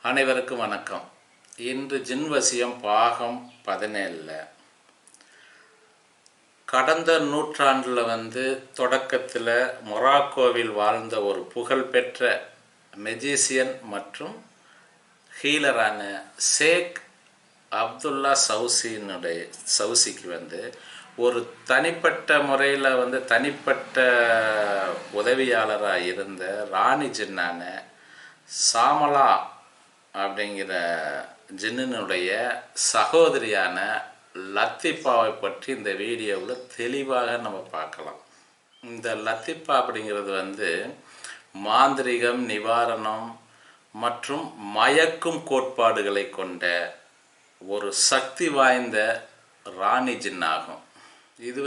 அனைவருக்கும் வணக்கம். இன்று ஜின்வசியம் பாகம் 17. கடந்த நூற்றாண்டில் தொடக்கத்தில் மொராக்கோவில் வாழ்ந்த ஒரு புகழ்பெற்ற மெஜிசியன் மற்றும் ஹீலரான ஷேக் அப்துல்லா சவுசிக்கு ஒரு தனிப்பட்ட முறையில் தனிப்பட்ட உதவியாளராக இருந்த ராணி ஜின்னான சாமலா அப்படிங்கிற ஜின்னுடைய சகோதரியான லத்திப்பாவை பற்றி இந்த வீடியோவில் தெளிவாக நம்ம பார்க்கலாம். இந்த லத்திப்பா அப்படிங்கிறது மாந்திரிகம், நிவாரணம் மற்றும் மயக்கும் கோட்பாடுகளை கொண்ட ஒரு சக்தி வாய்ந்த ராணி ஜின்னாகும். இது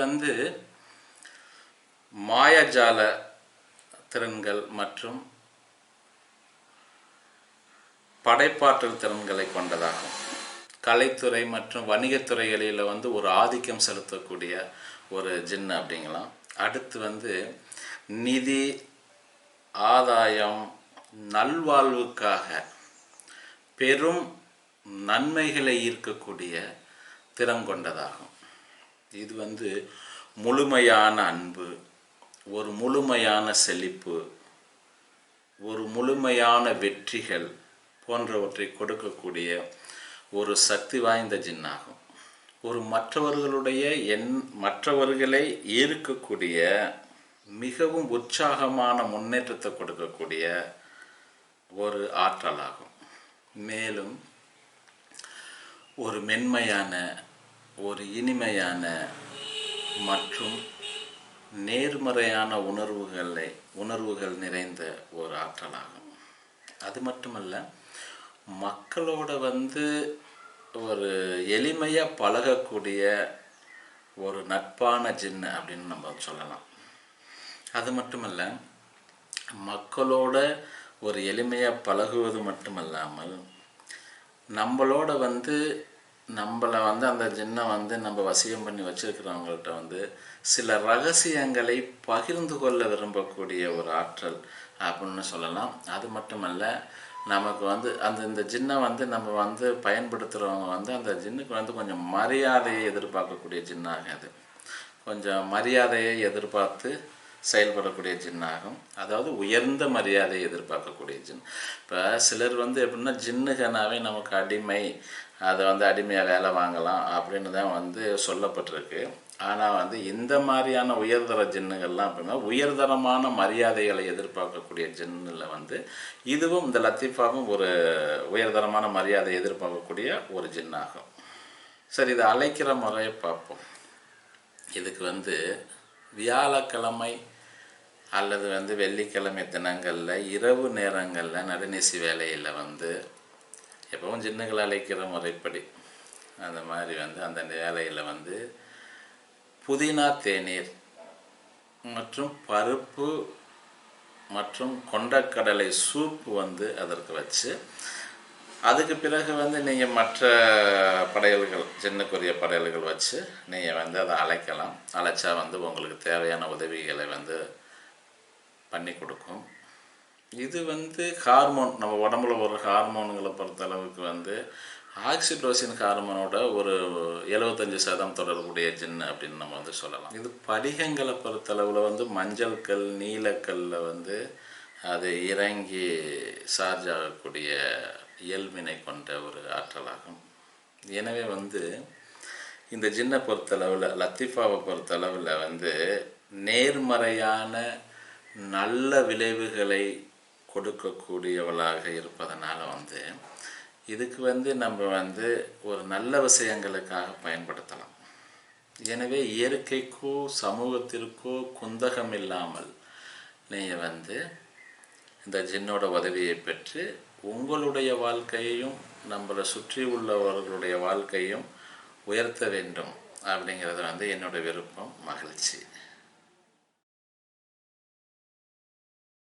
மாயாஜால திறன்கள் மற்றும் படைப்பாற்றல் திறன்களை கொண்டதாகும். கலைத்துறை மற்றும் வணிகத்துறைகளில் ஒரு ஆதிக்கம் செலுத்தக்கூடிய ஒரு ஜின்னு அப்படிங்கலாம். அடுத்து நிதி, ஆதாயம், நல்வாழ்வுக்காக பெரும் நன்மைகளை ஈர்க்கக்கூடிய திறன் கொண்டதாகும். இது முழுமையான அன்பு, ஒரு முழுமையான செழிப்பு, ஒரு முழுமையான வெற்றிகள் போன்றவற்றை கொடுக்கக்கூடிய ஒரு சக்தி வாய்ந்த ஜின்னாகும். ஒரு மற்றவர்களை ஈர்க்கக்கூடிய மிகவும் உற்சாகமான முன்னேற்றத்தை கொடுக்கக்கூடிய ஒரு ஆற்றலாகும். மேலும் ஒரு மென்மையான, ஒரு இனிமையான மற்றும் நேர்மறையான உணர்வுகள் நிறைந்த ஒரு ஆற்றலாகும். அது மட்டுமல்ல, மக்களோட ஒரு எளிமையாக பழகக்கூடிய ஒரு நட்பான ஜின்னு அப்படின்னு நம்ம சொல்லலாம். அது மட்டுமல்ல, மக்களோட ஒரு எளிமையாக பழகுவது மட்டுமல்லாமல் நம்மளோட நம்மளை அந்த ஜின்னை நம்ம வசியம் பண்ணி வச்சுருக்கிறவங்கள்ட்ட சில ரகசியங்களை பகிர்ந்து கொள்ள விரும்பக்கூடிய ஒரு ஆற்றல் அப்படின்னு சொல்லலாம். அது மட்டுமல்ல, நமக்கு இந்த ஜின்னை நம்ம பயன்படுத்துகிறவங்க அந்த ஜின்னுக்கு கொஞ்சம் மரியாதையை எதிர்பார்க்கக்கூடிய ஜின்னாகும். அது கொஞ்சம் மரியாதையை எதிர்பார்த்து செயல்படக்கூடிய ஜின்னாகும். அதாவது உயர்ந்த மரியாதையை எதிர்பார்க்கக்கூடிய ஜின். இப்போ சிலர் எப்படின்னா ஜின்னுகனாவே நமக்கு அடிமை, அதை அடிமையாக வேலை வாங்கலாம் அப்படின்னு தான் சொல்லப்பட்டிருக்கு. ஆனால் இந்த மாதிரியான உயர்தர ஜின்னுகள்லாம் அப்படின்னா உயர்தரமான மரியாதைகளை எதிர்பார்க்கக்கூடிய ஜின்னில் இதுவும் இந்த லத்தீஃபாவும் ஒரு உயர்தரமான மரியாதை எதிர்பார்க்கக்கூடிய ஒரு ஜின்னாகும். சரி, இதை அழைக்கிற முறையை பார்ப்போம். இதுக்கு வியாழக்கிழமை அல்லது வெள்ளிக்கிழமை தினங்களில் இரவு நேரங்களில் நடுநிசி வேலையில் எப்பவும் ஜின்னுகளை அழைக்கிற முறைப்படி அந்த மாதிரி அந்த வேலையில் புதினா தேநீர் மற்றும் பருப்பு மற்றும் கொண்டக்கடலை சூப்பு அதற்கு வச்சு, அதுக்கு பிறகு நீங்கள் மற்ற படையல்கள், ஜின்னுக்குரிய படையல்கள் வச்சு நீங்கள் அதை அழைக்கலாம். அழைச்சா உங்களுக்கு தேவையான உதவிகளை பண்ணி கொடுக்கும். இது ஹார்மோன், நம்ம உடம்புல ஒரு ஹார்மோன்களை பொறுத்தளவுக்கு ஆக்சிடோசின் ஹார்மோனோட ஒரு 75% தொடர்புடைய ஜின்னு அப்படின்னு நம்ம சொல்லலாம். இது படிகங்களை பொறுத்தளவில் மஞ்சள் கல், நீலக்கல்லில் அது இறங்கி சார்ஜ் ஆகக்கூடிய இயல்பினை கொண்ட ஒரு ஆற்றலாகும். எனவே இந்த ஜின்னை பொறுத்தளவில், லத்தீஃபாவை பொறுத்தளவில் நேர்மறையான நல்ல விளைவுகளை கொடுக்கக்கூடியவளாக இருப்பதனால இதுக்கு நம்ம ஒரு நல்ல விஷயங்களுக்காக பயன்படுத்தலாம். எனவே இயற்கைக்கோ சமூகத்திற்கோ குந்தகம் இல்லாமல் நீங்கள் இந்த ஜின்னோட உதவியை பெற்று உங்களுடைய வாழ்க்கையையும் நம்மளை சுற்றி உள்ளவர்களுடைய வாழ்க்கையும் உயர்த்த வேண்டும் அப்படிங்கிறது என்னோட விருப்பம், மகிழ்ச்சி.